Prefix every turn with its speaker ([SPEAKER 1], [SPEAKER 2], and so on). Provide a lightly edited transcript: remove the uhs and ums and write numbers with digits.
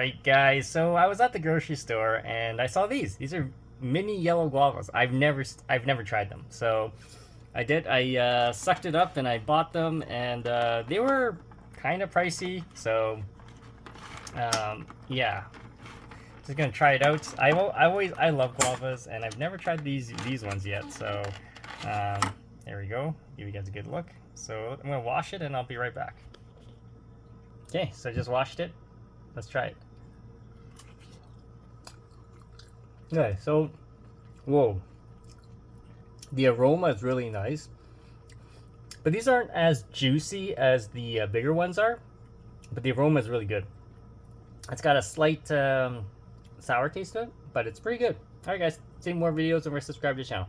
[SPEAKER 1] Alright guys, so I was at the grocery store and I saw these. These are mini yellow guavas. I've never tried them. So I did. I sucked it up and I bought them, and they were kind of pricey. So yeah, just gonna try it out. I love guavas, and I've never tried these ones yet. So there we go. Give you guys a good look. So I'm gonna wash it and I'll be right back. Okay, so I just washed it. Let's try it. Okay, so whoa, the aroma is really nice, but these aren't as juicy as the bigger ones are, but the aroma is really good. It's got a slight sour taste to it, but it's pretty good. Alright guys, see more videos and subscribe to the channel.